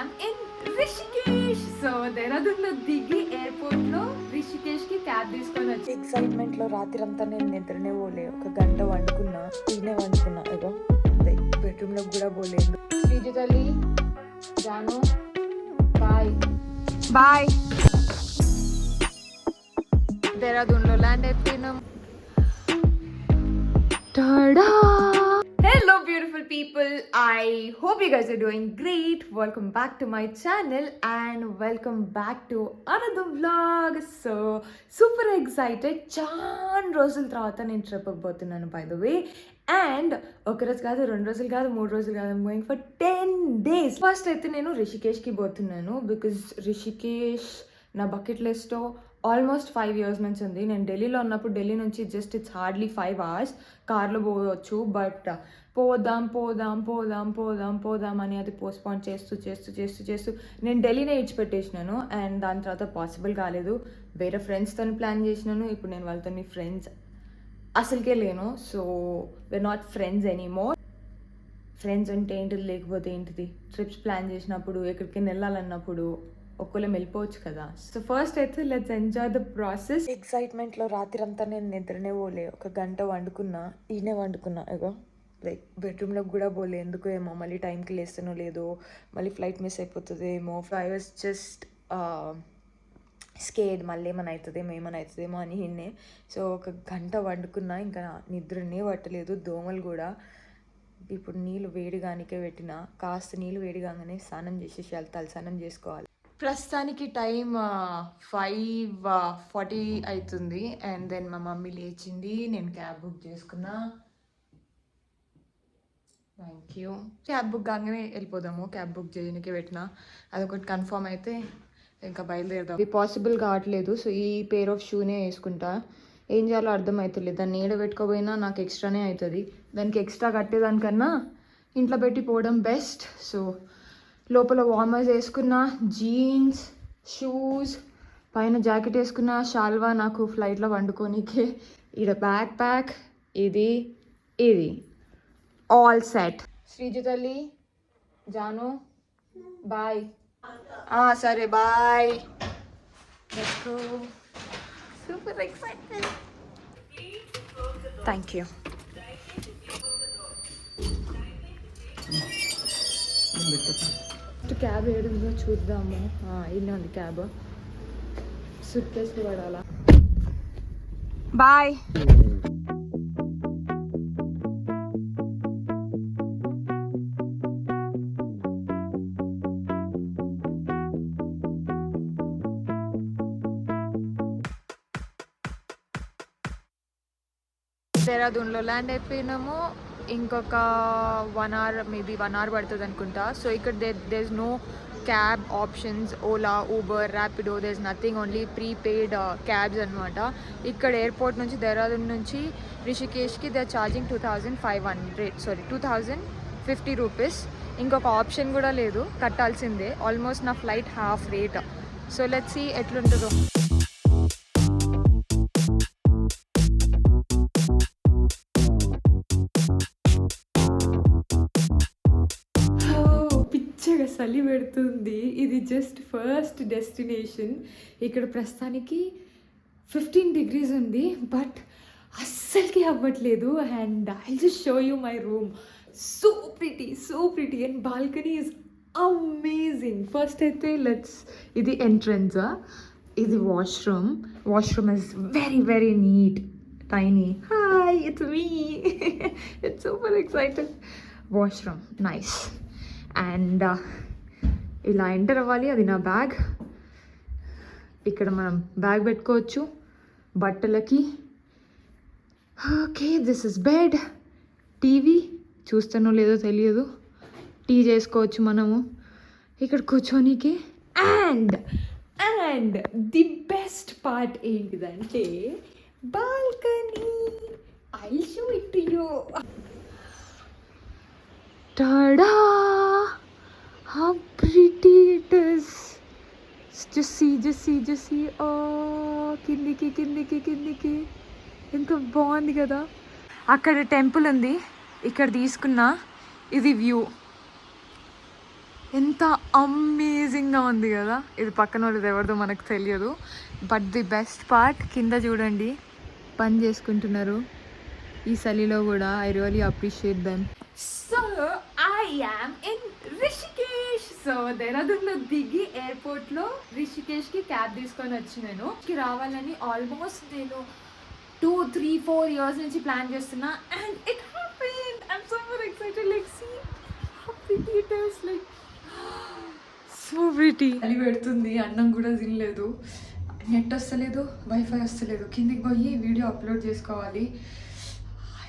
I'm in Rishikesh. So దేహరాదూన్లో దిగి ఎయిర్పోర్ట్లో రిషికేష్కి cab తీసుకొని వచ్చి ఎక్సైట్మెంట్లో రాత్రంతా నేను నిద్రనే పోలే. ఒక గంట వండుకున్నా, ఈయనే వండుకున్నా. ఏదో బెడ్రూమ్లో కూడా పోలేదు. శ్రీజతల్లి జాను బాయ్ బాయ్. దేహరాదూన్లో ల్యాండ్ అయిపోయినాం. Tada! Hello beautiful people, I hope you guys are doing great. Welcome back to my channel and welcome back to another vlog. So super excited, చాన్ రోజుల తర్వాత నేను ట్రిప్ పోతున్నాను by the way. అండ్ ఒక రోజు కాదు, 2 రోజులు కాదు, 3 రోజులు కాదు, I'm going for 10 days. First అయితే నేను రిషికేష్కి పోతున్నాను బికాజ్ రిషికేష్ నా బకెట్ లిస్ట్లో ఆల్మోస్ట్ 5 years నుంచి ఉంది. నేను ఢిల్లీలో ఉన్నప్పుడు ఢిల్లీ నుంచి జస్ట్ ఇట్స్ హార్డ్లీ 5 hours కార్లో పోవచ్చు. బట్ పోదాం పోదాం పోదాం పోదాం పోదాం అని అది పోస్ట్పోన్ చేస్తూ చేస్తూ చేస్తూ చేస్తూ నేను ఢిల్లీనే ఇచ్చిపెట్టేసినాను. అండ్ దాని తర్వాత పాసిబుల్ కాలేదు. వేరే ఫ్రెండ్స్తో ప్లాన్ చేసినాను. ఇప్పుడు నేను వాళ్ళతో ఫ్రెండ్స్ అసలుకే లేను. So we're not friends anymore. Friends అంటే ఏంటిది, లేకపోతే ఏంటిది, ట్రిప్స్ ప్లాన్ చేసినప్పుడు ఎక్కడికైనా వెళ్ళాలన్నప్పుడు ఒక్కళ్ళం వెళ్ళిపోవచ్చు కదా. సో ఫస్ట్ అయితే లెట్స్ ఎంజాయ్ ద ప్రాసెస్. ఎక్సైట్మెంట్లో రాత్రంతా నేను నిద్రనే పోలే. ఒక గంట వండుకున్నా, ఈయనే వండుకున్నా. ఏదో బెడ్రూమ్లో కూడా పోలే. ఎందుకు ఏమో, మళ్ళీ టైంకి లేస్తానో లేదో, మళ్ళీ ఫ్లైట్ మిస్ అయిపోతుందేమో. ఐ వాజ్ జస్ట్ స్కేడ్, మళ్ళీ ఏమైనా అవుతుందేమో అని నిన్నే. సో ఒక గంట వండుకున్నా, ఇంకా నిద్రనే పట్టలేదు. దోమలు కూడా. ఇప్పుడు నీళ్ళు వేడిగానికే పెట్టిన, కాస్త నీళ్ళు వేడిగానే స్నానం చేసేసి తలస్నానం చేసుకోవాలి. ప్రస్తుతానికి టైం 5:40 అవుతుంది. అండ్ దెన్ మా మమ్మీ లేచింది, నేను క్యాబ్ బుక్ చేసుకున్నా. Thank you. క్యాబ్ బుక్ కాగానే వెళ్ళిపోదాము. క్యాబ్ బుక్ చేయడానికి పెట్టిన, అదొకటి కన్ఫర్మ్ అయితే ఇంకా బయలుదేరదాం. ఇది పాసిబుల్ కావట్లేదు. సో ఈ పేర్ ఆఫ్ షూనే వేసుకుంటా. ఏం చేయాలో అర్థం అవుతుంది. దాన్ని నీడ పెట్టుకోపోయినా నాకు ఎక్స్ట్రానే అవుతుంది. దానికి ఎక్స్ట్రా కట్టేదానికన్నా ఇంట్లో పెట్టి పోవడం బెస్ట్. సో లోపల వార్మర్స్ వేసుకున్న, జీన్స్, షూస్, పైన జాకెట్ వేసుకున్న, షాల్వా నాకు ఫ్లైట్లో వండుకోనికే. ఈడ బ్యాక్ ప్యాక్, ఇది ఆల్ సెట్. శ్రీజతల్లి జాను బాయ్. సరే bye. Let's go. Super excited. Thank you. Cab ఏడుందో చూద్దాము. ఇన్ని ఉంది క్యాబ్. సూట్ కేసులు పడాలా. బాయ్. దేహరాదూన్లో ల్యాండ్ అయిపోయినాము. ఇంకొక 1 hour, మేబీ 1 hour పడుతుంది అనుకుంటా. సో ఇక్కడ there is no cab options, Ola, Uber, Rapido, there is nothing, only prepaid cabs అనమాట. ఇక్కడ ఎయిర్పోర్ట్ నుంచి దేహరాదూన్ నుంచి రిషికేష్కి దే ఆర్ ఛార్జింగ్ 2,50 రూపీస్. ఇంకొక ఆప్షన్ కూడా లేదు, కట్టాల్సిందే. ఆల్మోస్ట్ నా flight half rate. So let's see ఎట్లుంటుందో. చలి పెడుతుంది. ఇది జస్ట్ ఫస్ట్ డెస్టినేషన్. ఇక్కడ ప్రస్తుతానికి 15 degrees ఉంది, బట్ అస్సలకి అవ్వట్లేదు. And I just show you my room. So pretty and balcony is amazing. First అయితే ఇది ఎంట్రన్స్, ఇది washroom is very neat, tiny. Hi, it's me. It's super excited. Washroom nice. And ఇలా enter అవ్వాలి. అది నా bag. ఇక్కడ మనం bag పెట్టుకోవచ్చు బట్టలకి. Okay, this is bed. TV చూస్తానో లేదో తెలియదు. టీ చేసుకోవచ్చు మనము ఇక్కడ కూర్చోనికి. అండ్ ది బెస్ట్ పార్ట్ ఏంటిదంటే balcony. I show it to you. Tada! How pretty it is. Just see. Oh, కిందికి. ఎంత బాగుంది కదా. అక్కడ టెంపుల్ ఉంది, ఇక్కడ తీసుకున్నా. ఇది వ్యూ. ఎంత అమేజింగ్గా ఉంది కదా. ఇది పక్కన వాళ్ళది ఎవరిదో మనకు తెలియదు. బట్ ది బెస్ట్ పార్ట్ కింద చూడండి పని చేసుకుంటున్నారు ఈ చలిలో కూడా. I really appreciate them. So I am in Rishikesh. So దేహరాదూన్లో దిగి ఎయిర్పోర్ట్లో రిషికేష్కి క్యాబ్ తీసుకొని వచ్చినాను. రావాలని ఆల్మోస్ట్ నేను 2-3-4 ఇయర్స్ నుంచి ప్లాన్ చేస్తున్నా. And it happened. I'm so much excited. Like see how pretty it is. Like so pretty. చలి పెడుతుంది, అన్నం కూడా తినలేదు, నెట్ వస్తలేదు, వైఫై వస్తలేదు. కిందికి పోయి వీడియో అప్లోడ్ చేసుకోవాలి.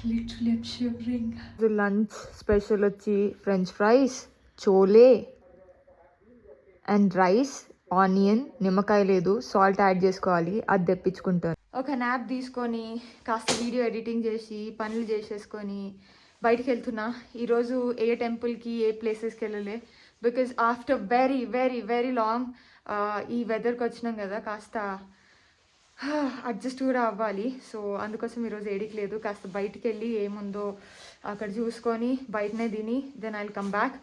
Literally I'm shivering. Lunch special వచ్చి French fries, chole and rice, onion, నిమ్మకాయ లేదు, సాల్ట్ యాడ్ చేసుకోవాలి, అది తెప్పించుకుంటాను. ఒక నాప్ తీసుకొని కాస్త వీడియో ఎడిటింగ్ చేసి పనులు చేసేసుకొని బయటికి వెళ్తున్నా. ఈరోజు ఏ టెంపుల్కి ఏ ప్లేసెస్కి వెళ్ళలే, because after very very very long ఈ వెదర్కి వచ్చినాం కదా, కాస్త అడ్జస్ట్ కూడా అవ్వాలి. సో అందుకోసం ఈరోజు ఏడికి లేదు. కాస్త బయటికి వెళ్ళి ఏముందో అక్కడ చూసుకొని బయటనే తిని then I will come back.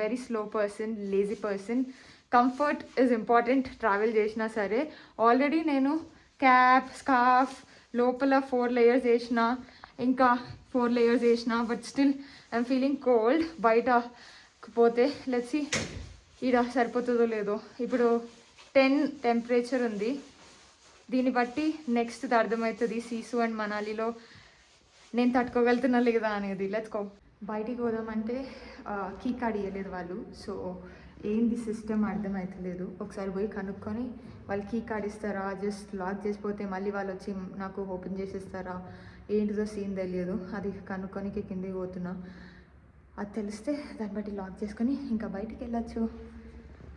Very slow person, lazy person. Comfort is important travel చేసినా సరే. ఆల్రెడీ నేను క్యాప్, స్కార్ఫ్, లోపల 4 layers వేసిన, ఇంకా 4 layers వేసిన, but still I'm feeling cold. బయట పోతే లెట్స్ సీ ఈడ సరిపోతుందో లేదో. ఇప్పుడు 10 టెంపరేచర్ ఉంది. దీన్ని బట్టి నెక్స్ట్ అర్థమవుతుంది సీసు అండ్ మనాలిలో నేను తట్టుకోగలుగుతున్నా లేదా అనేది. Let's go. బయటికి పోదామంటే కీ కార్డ్ ఇవ్వలేదు వాళ్ళు. సో ఏంది సిస్టమ్ అర్థమవుతలేదు. ఒకసారి పోయి కనుక్కొని వాళ్ళు కీ కార్డ్ ఇస్తారా, జస్ట్ లాక్ చేసిపోతే మళ్ళీ వాళ్ళు వచ్చి నాకు ఓపెన్ చేసేస్తారా, ఏంటిదో సీన్ తెలియదు. అది కనుక్కొని కిందికి పోతున్నా. అది తెలిస్తే దాన్ని బట్టి లాక్ చేసుకొని ఇంకా బయటికి వెళ్ళచ్చు.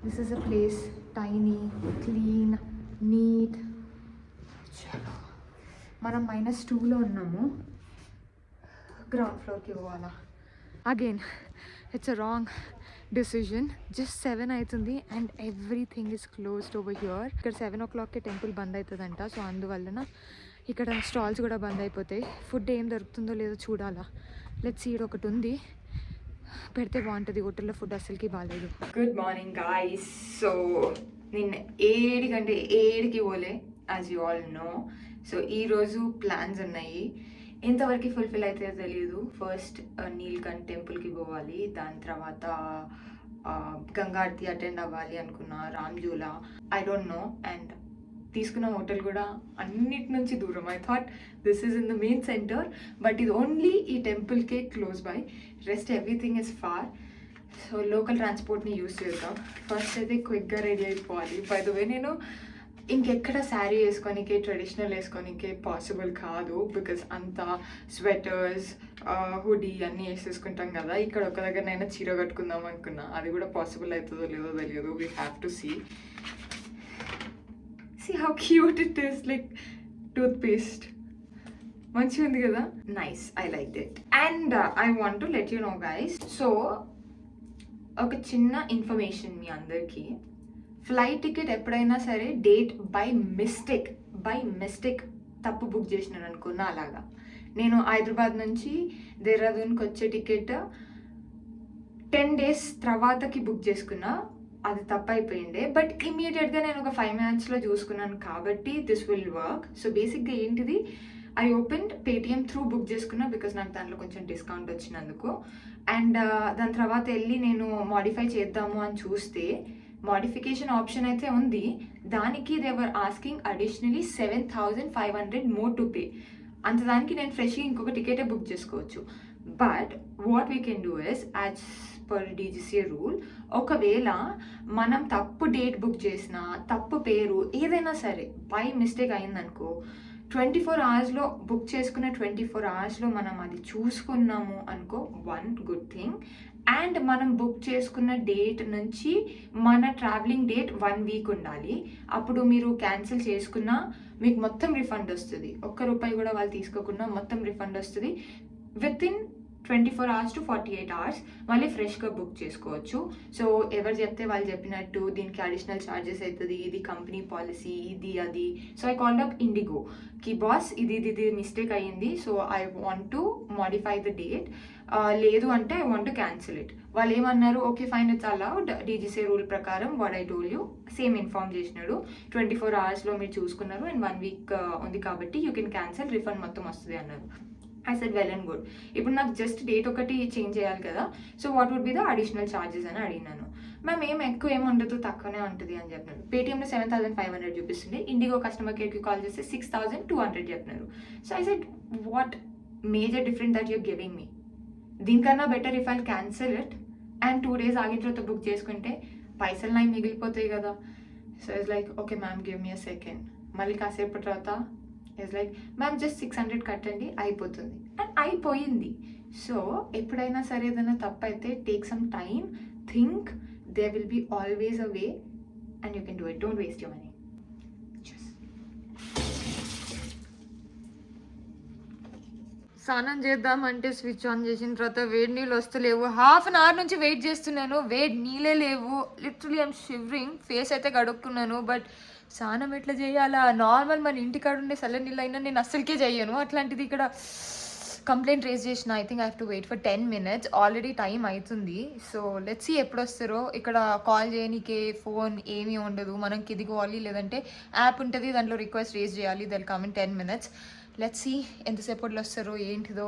This is a place, tiny, clean, neat. చలో మనం -2లో ఉన్నాము. గ్రౌండ్ ఫ్లోర్కి పోవాలా. Again it's a wrong decision. Just 7 అవుతుంది and everything is closed over here. ఇక్కడ 7 o'clockకి టెంపుల్ బంద్ అవుతుందంట. సో అందువలన ఇక్కడ స్టాల్స్ కూడా బంద్ అయిపోతాయి. ఫుడ్ ఏం దొరుకుతుందో లేదో చూడాలా. Let's see. ఒకటి ఉంది, పెడితే బాగుంటుంది. హోటల్లో ఫుడ్ అసలుకి బాగాలేదు. Good morning guys. సో నిన్న 7 గంటే 7కి పోలే, as you all know. So ఈరోజు ప్లాన్స్ ఉన్నాయి. ఎంతవరకు ఫుల్ఫిల్ అయితే తెలియదు. ఫస్ట్ నీల్కంఠ్ టెంపుల్కి పోవాలి, దాని తర్వాత గంగారతి అటెండ్ అవ్వాలి అనుకున్నా, Ram Jhula, I don't know. And తీసుకున్న హోటల్ కూడా అన్నిటి నుంచి దూరం. I thought this is in the main centre, but ఇది ఓన్లీ ఈ టెంపుల్కే close by, rest everything is far. So local ట్రాన్స్పోర్ట్ని యూస్ చేద్దాం. ఫస్ట్ అయితే క్విక్గా రెడీ అయిపోవాలి. బై ద వే నేను ఇంకెక్కడ శారీ వేసుకోనికే, ట్రెడిషనల్ వేసుకోనికే పాసిబుల్ కాదు. బికాస్ అంతా స్వెటర్స్, హుడీ అన్నీ వేసేసుకుంటాం కదా. ఇక్కడ ఒక దగ్గరనైనా చీర కట్టుకుందాం అనుకున్నా, అది కూడా పాసిబుల్ అవుతుందో లేదో తెలియదు. We have to see how cute it is. Like toothpaste మంచిగా ఉంది కదా, nice, I like it. And I want to let you know guys. So ఒక చిన్న ఇన్ఫర్మేషన్ మీ అందరికీ. ఫ్లైట్ టికెట్ ఎప్పుడైనా సరే డేట్ బై మిస్టేక్ తప్పు బుక్ చేసినాను అనుకున్నా. అలాగా నేను హైదరాబాద్ నుంచి దేహరాదూన్కి వచ్చే టికెట్ 10 days తర్వాతకి బుక్ చేసుకున్నా. అది తప్పు అయిపోయిండే. బట్ ఇమీడియట్గా నేను ఒక 5 minutesలో చూసుకున్నాను కాబట్టి దిస్ విల్ వర్క్. సో బేసిక్గా ఏంటిది, I open Paytm through book చేసుకున్నా బికాస్ నాకు దాంట్లో కొంచెం డిస్కౌంట్ వచ్చినందుకు. అండ్ దాని తర్వాత వెళ్ళి నేను మాడిఫై చేద్దాము అని చూస్తే మోడిఫికేషన్ ఆప్షన్ అయితే ఉంది. దానికి they were asking additionally 7,500 more to pay. అంత దానికి నేను ఫ్రెష్గా ఇంకొక టికెటే బుక్ చేసుకోవచ్చు. But what we can do is, as per DGC rule, ఒకవేళ మనం తప్పు డేట్ బుక్ చేసినా, తప్పు పేరు ఏదైనా సరే బై మిస్టేక్ అయిందనుకో, 24 hours బుక్ చేసుకున్న 24 hours మనం అది చూసుకున్నాము అనుకో, వన్ గుడ్ థింగ్. అండ్ మనం బుక్ చేసుకున్న డేట్ నుంచి మన ట్రావెలింగ్ డేట్ 1 week ఉండాలి. అప్పుడు మీరు క్యాన్సిల్ చేసుకున్నా మీకు మొత్తం రిఫండ్ వస్తుంది. ₹1 కూడా వాళ్ళు తీసుకోకుండా మొత్తం రిఫండ్ వస్తుంది. వితిన్ 24 hours to 48 hours మళ్ళీ ఫ్రెష్గా బుక్ చేసుకోవచ్చు. సో ఎవరు చెప్తే వాళ్ళు చెప్పినట్టు దీనికి అడిషనల్ ఛార్జెస్ అవుతుంది, ఇది కంపెనీ పాలసీ, ఇది అది. So I called up IndiGo కి బాస్, ఇది మిస్టేక్ అయ్యింది. So I want to modify the date. లేదు అంటే I want to cancel it. వాళ్ళు ఏమన్నారు, okay fine it's allowed, DGC rule ప్రకారం what I told you same inform చేసినాడు, 24 hours మీరు చూసుకున్నారు అండ్ 1 week ఉంది కాబట్టి యూ కెన్ క్యాన్సిల్, రిఫండ్ మొత్తం వస్తుంది అన్నారు. I said well and good. ఇప్పుడు నాకు జస్ట్ డేట్ ఒకటి చేంజ్ చేయాలి కదా, so what would be the additional charges అని అడిగినాను. మ్యామ్ ఎక్కువ ఏమి ఉండదు, తక్కువనే ఉంటుంది అని చెప్పినారు. పేటీఎంలో 7,500 చూపిస్తుంది, ఇండిగో కస్టమర్ కేర్కి కాల్ చేస్తే 6,200 చెప్పినారు. So I said what major different that you're giving me, దీనికన్నా better if I cancel it and 2 days ఆగిన తర్వాత బుక్ చేసుకుంటే పైసలు నాకు మిగిలిపోతాయి కదా. So it's like okay ma'am give me a second. మళ్ళీ కాసేపు తర్వాత ఇట్స్ లైక్ మ్యామ్ జస్ట్ 600 కట్టండి అయిపోతుంది, అండ్ అయిపోయింది. సో ఎప్పుడైనా సరే ఏదైనా తప్పు అయితే take some time, think, there will be always a way and you can do it. Don't waste your money. స్నానం చేద్దామంటే స్విచ్ ఆన్ చేసిన తర్వాత వేడి నీళ్ళు వస్తలేవు. 1/2 hour నుంచి వెయిట్ చేస్తున్నాను, వేడి నీళ్ళే లేవు. Literally I'm shivering. ఫేస్ అయితే కడుక్కున్నాను, బట్ స్నానం ఎట్లా చేయాలా? నార్మల్ మన ఇంటికాడ ఉండే చల్ల నీళ్ళు అయినా నేను అస్సలకే చెయ్యను, అట్లాంటిది ఇక్కడ కంప్లైంట్ రేస్ చేసిన. I think I have to wait for 10 minutes. Already time అవుతుంది. సో లెట్స్ సీ ఎప్పుడు వస్తారో. ఇక్కడ కాల్ చేయనీకే ఫోన్ ఏమీ ఉండదు, మనం కిదిగోవాలి, లేదంటే యాప్ ఉంటుంది దాంట్లో రిక్వెస్ట్ రేస్ చేయాలి. They'll come in 10 minutes. Let's see ఎంతసేపట్లో వస్తారో ఏంటిదో.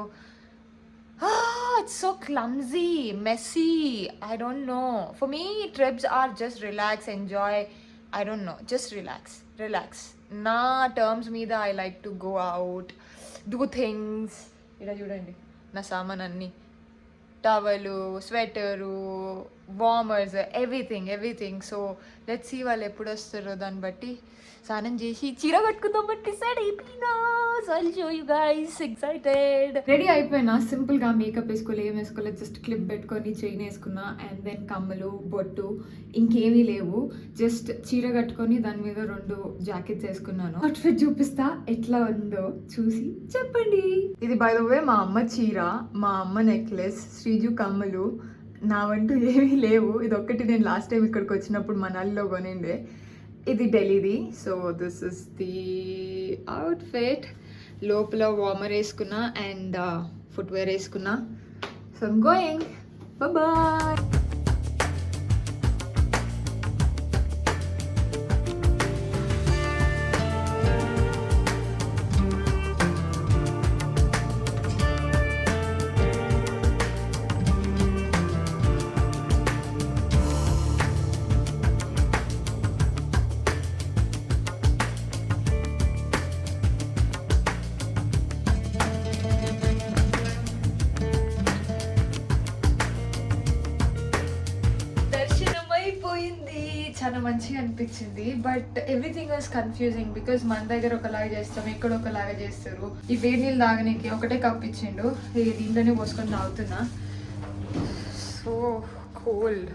It's so clumsy, messy, I don't know. For me trips are just relax, enjoy, I don't know, just relax. నా టర్మ్స్ మీద I like to go out, do things. ఇలా చూడండి నా సామాన్ అన్నీ, towel, sweater, warmers, everything. So let's see వాళ్ళు ఎప్పుడు వస్తారో దాన్ని బట్టి స్నానం చేసి చీర కట్టుకుందాం బట్టి సైడ్ అయిపోయినా. So I'll show you guys, excited. Ready అయిపోయినా, సింపుల్గా మేకప్ వేసుకోవాలి, ఏం వేసుకోలేదు, జస్ట్ క్లిప్ పెట్టుకొని చైన్ వేసుకున్నా అండ్ దెన్ కమ్మలు, బొట్టు, ఇంకేమీ లేవు. జస్ట్ చీర కట్టుకొని దాని మీద 2 జాకెట్స్ వేసుకున్నాను. అవుట్ఫిట్ చూపిస్తా ఎట్లా ఉందో చూసి చెప్పండి. ఇది బై ద వే మా అమ్మ చీర, మా అమ్మ నెక్లెస్, శ్రీజు కమ్మలు, నా వంటూ ఏమీ లేవు. ఇది ఒక్కటి నేను లాస్ట్ టైం ఇక్కడికి వచ్చినప్పుడు మనాలిలో కొనిండే. ఇది ఢిల్లీది. So this is the outfit. లోపల వార్మర్ వేసుకున్నా అండ్ ఫుట్వేర్ వేసుకున్నా. So I'm going, bye. చాలా మంచిగా అనిపించింది, but everything was confusing because మన దగ్గర ఒకలాగా చేస్తాం, ఇక్కడ ఒకలాగా చేస్తారు. ఈ వేడి నీళ్ళు తాగనీకి ఒకటే కప్ ఇచ్చిండు, దీంట్లోనే పోసుకొని తాగుతున్నా. సో కోల్డ్,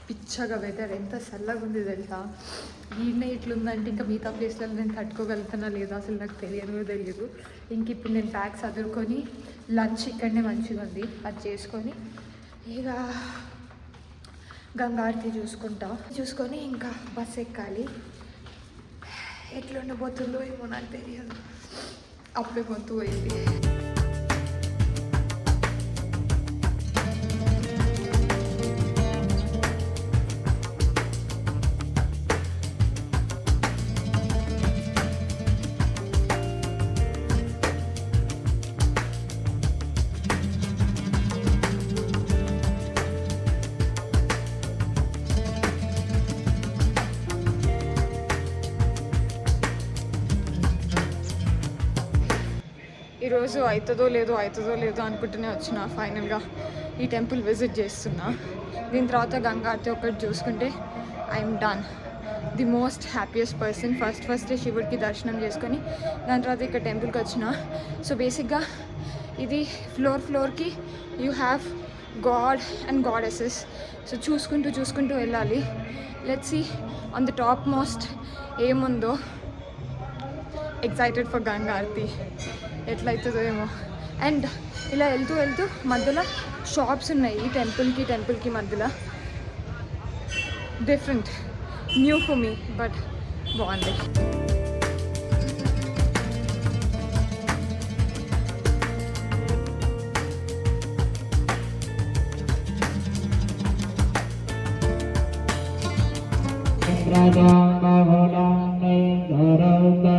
పిచ్చగా వెదర్, ఎంత చల్లగా ఉంది తెలుసా. ఈయన ఇట్లుందంటే ఇంకా మిగతా ప్లేస్లలో నేను తట్టుకోగలుగుతానా లేదా అసలు నాకు తెలియదు. ఇంక ఇప్పుడు నేను బ్యాగ్స్ చదువుకొని లంచ్ ఇక్కడనే మంచిగా ఉంది, అది చేసుకొని ఇక గంగారతి చూసుకొని ఇంకా బస్ ఎక్కాలి. ఎట్లా ఉండబోతుందో ఏమో నాకు తెలియదు, అప్పుడే గొంతు పోయింది. ఈరోజు అవుతుందో లేదో అనుకుంటూనే వచ్చిన. ఫైనల్గా ఈ టెంపుల్ విజిట్ చేస్తున్నా. దీని తర్వాత గంగారతి ఒకటి చూసుకుంటే I'm done. The most happiest person. First శివుడికి దర్శనం చేసుకొని దాని తర్వాత ఇక్కడ టెంపుల్కి వచ్చిన. సో బేసిక్గా ఇది ఫ్లోర్కి you have god and goddesses. So చూసుకుంటూ వెళ్ళాలి. Let's see on the top most ఏముందో. ఎక్సైటెడ్ ఫర్ గంగారతి, ఎట్లయితుందో ఏమో. అండ్ ఇలా వెళ్తూ మధ్యలో షాప్స్ ఉన్నాయి. ఈ టెంపుల్కి మధ్యలో different, new for me, but బాగుంది. ప్రజాబహుళం నిధరత